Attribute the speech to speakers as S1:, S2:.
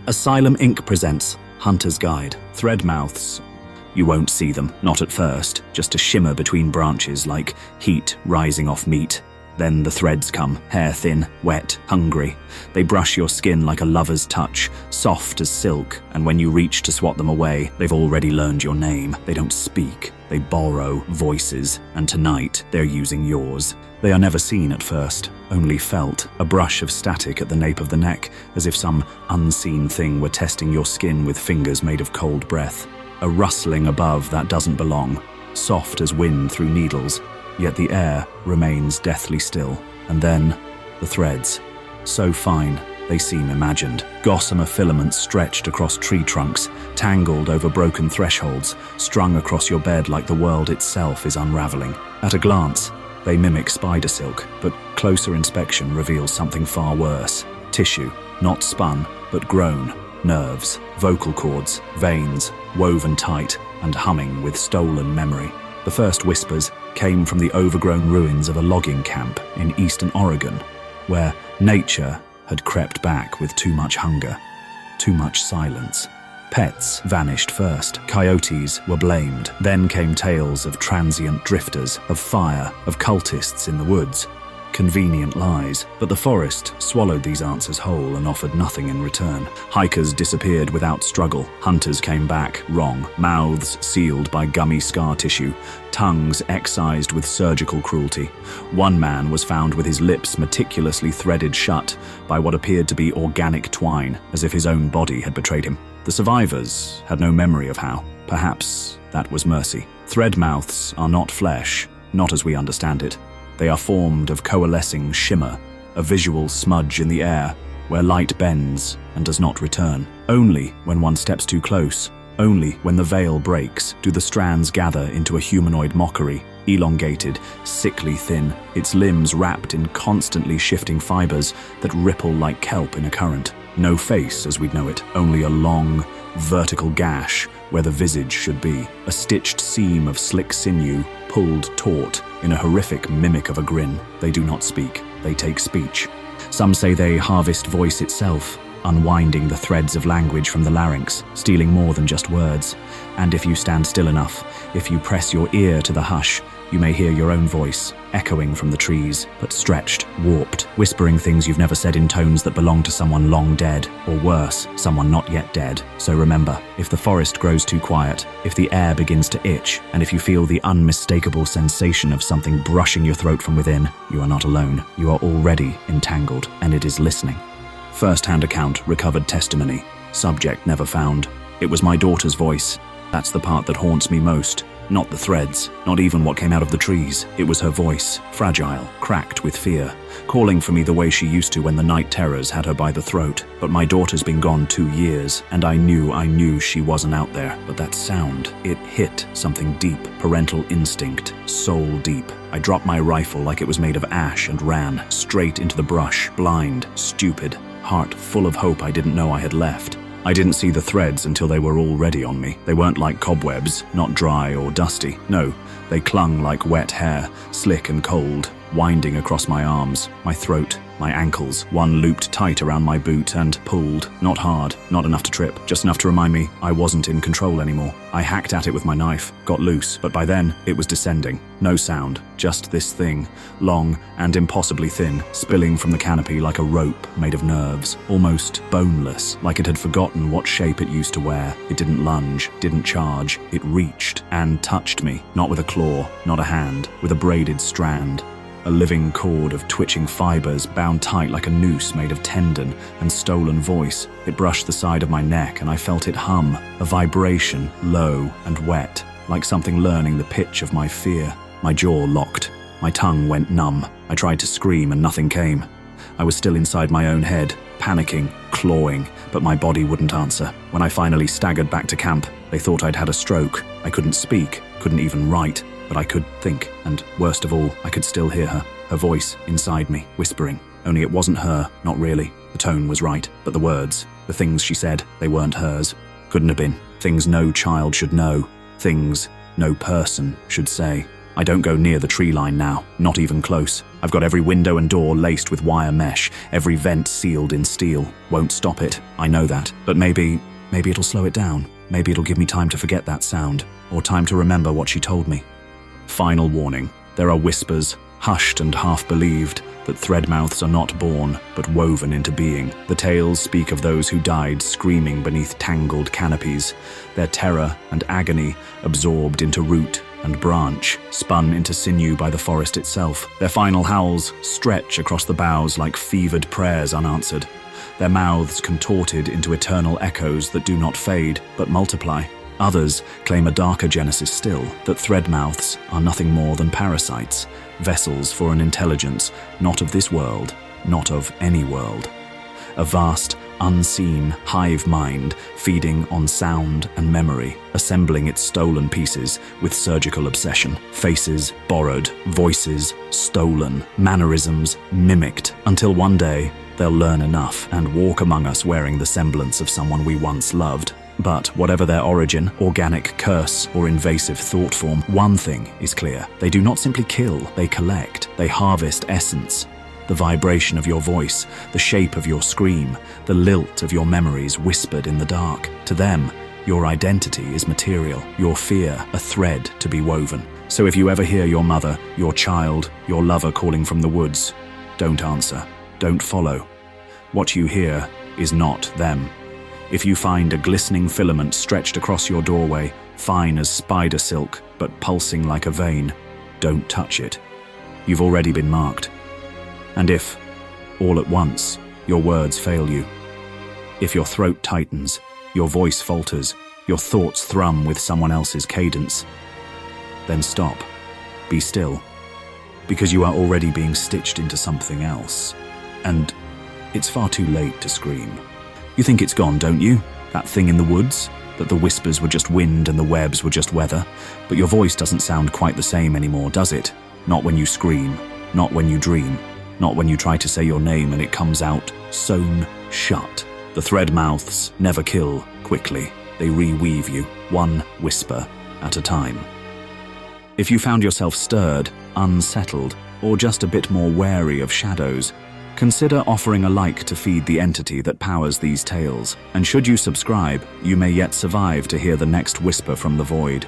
S1: Asylum Inc. presents Hunter's Guide. Threadmouths. You won't see them, not at first, just a shimmer between branches like heat rising off meat. Then the threads come, hair thin, wet, hungry. They brush your skin like a lover's touch, soft as silk, and when you reach to swat them away, they've already learned your name. They don't speak, they borrow voices, and tonight they're using yours. They are never seen at first, only felt, a brush of static at the nape of the neck, as if some unseen thing were testing your skin with fingers made of cold breath. A rustling above that doesn't belong, soft as wind through needles, yet the air remains deathly still. And then, the threads. So fine, they seem imagined. Gossamer filaments stretched across tree trunks, tangled over broken thresholds, strung across your bed like the world itself is unraveling. At a glance, they mimic spider silk, but closer inspection reveals something far worse. Tissue, not spun, but grown. Nerves, vocal cords, veins, woven tight and humming with stolen memory. The first whispers came from the overgrown ruins of a logging camp in eastern Oregon, where nature had crept back with too much hunger, too much silence. Pets vanished first, coyotes were blamed, then came tales of transient drifters, of fire, of cultists in the woods. Convenient lies, but the forest swallowed these answers whole and offered nothing in return. Hikers disappeared without struggle, hunters came back wrong, mouths sealed by gummy scar tissue, tongues excised with surgical cruelty. One man was found with his lips meticulously threaded shut by what appeared to be organic twine, as if his own body had betrayed him. The survivors had no memory of how. Perhaps that was mercy. Threadmouths are not flesh, not as we understand it. They are formed of coalescing shimmer, a visual smudge in the air, where light bends and does not return. Only when one steps too close, only when the veil breaks, do the strands gather into a humanoid mockery, elongated, sickly thin, its limbs wrapped in constantly shifting fibers that ripple like kelp in a current. No face as we'd know it, only a long, vertical gash where the visage should be, a stitched seam of slick sinew pulled taut in a horrific mimic of a grin. They do not speak, they take speech. Some say they harvest voice itself, unwinding the threads of language from the larynx, stealing more than just words. And if you stand still enough, if you press your ear to the hush, you may hear your own voice, echoing from the trees, but stretched, warped, whispering things you've never said in tones that belong to someone long dead, or worse, someone not yet dead. So remember, if the forest grows too quiet, if the air begins to itch, and if you feel the unmistakable sensation of something brushing your throat from within, you are not alone. You are already entangled, and it is listening. First-hand account, recovered testimony. Subject never found. It was my daughter's voice. That's the part that haunts me most. Not the threads, not even what came out of the trees. It was her voice, fragile, cracked with fear, calling for me the way she used to when the night terrors had her by the throat. But my daughter's been gone 2 years, and I knew she wasn't out there. But that sound, it hit something deep, parental instinct, soul deep. I dropped my rifle like it was made of ash and ran, straight into the brush, blind, stupid, heart full of hope I didn't know I had left. I didn't see the threads until they were already on me. They weren't like cobwebs, not dry or dusty. No, they clung like wet hair, slick and cold, winding across my arms, my throat, my ankles. One looped tight around my boot and pulled, not hard, not enough to trip, just enough to remind me I wasn't in control anymore. I hacked at it with my knife, got loose, but by then it was descending. No sound, just this thing, long and impossibly thin, spilling from the canopy like a rope made of nerves, almost boneless, like it had forgotten what shape it used to wear. It didn't lunge, didn't charge, it reached and touched me, not with a claw, not a hand, with a braided strand. A living cord of twitching fibers bound tight like a noose made of tendon and stolen voice. It brushed the side of my neck and I felt it hum, a vibration, low and wet, like something learning the pitch of my fear. My jaw locked. My tongue went numb. I tried to scream and nothing came. I was still inside my own head, panicking, clawing, but my body wouldn't answer. When I finally staggered back to camp, they thought I'd had a stroke. I couldn't speak, couldn't even write. But I could think, and worst of all, I could still hear her voice inside me, whispering. Only it wasn't her, not really. The tone was right, but the words, the things she said, they weren't hers. Couldn't have been. Things no child should know. Things no person should say. I don't go near the tree line now, not even close. I've got every window and door laced with wire mesh, every vent sealed in steel. Won't stop it, I know that. But maybe it'll slow it down. Maybe it'll give me time to forget that sound, or time to remember what she told me. Final warning. There are whispers, hushed and half-believed, that Threadmouths are not born, but woven into being. The tales speak of those who died screaming beneath tangled canopies, their terror and agony absorbed into root and branch, spun into sinew by the forest itself. Their final howls stretch across the boughs like fevered prayers unanswered, their mouths contorted into eternal echoes that do not fade, but multiply. Others claim a darker genesis still, that Threadmouths are nothing more than parasites, vessels for an intelligence not of this world, not of any world. A vast, unseen hive mind feeding on sound and memory, assembling its stolen pieces with surgical obsession. Faces borrowed, voices stolen, mannerisms mimicked, until one day they'll learn enough and walk among us wearing the semblance of someone we once loved. But whatever their origin, organic curse or invasive thought form, one thing is clear. They do not simply kill, they collect. They harvest essence. The vibration of your voice, the shape of your scream, the lilt of your memories whispered in the dark. To them, your identity is material, your fear a thread to be woven. So if you ever hear your mother, your child, your lover calling from the woods, don't answer, don't follow. What you hear is not them. If you find a glistening filament stretched across your doorway, fine as spider silk but pulsing like a vein, don't touch it. You've already been marked. And if, all at once, your words fail you, if your throat tightens, your voice falters, your thoughts thrum with someone else's cadence, then stop, be still, because you are already being stitched into something else, and it's far too late to scream. You think it's gone, don't you? That thing in the woods? That the whispers were just wind and the webs were just weather? But your voice doesn't sound quite the same anymore, does it? Not when you scream, not when you dream, not when you try to say your name and it comes out sewn shut. The Threadmouths never kill quickly. They reweave you, one whisper at a time. If you found yourself stirred, unsettled, or just a bit more wary of shadows, consider offering a like to feed the entity that powers these tales. And should you subscribe, you may yet survive to hear the next whisper from the void.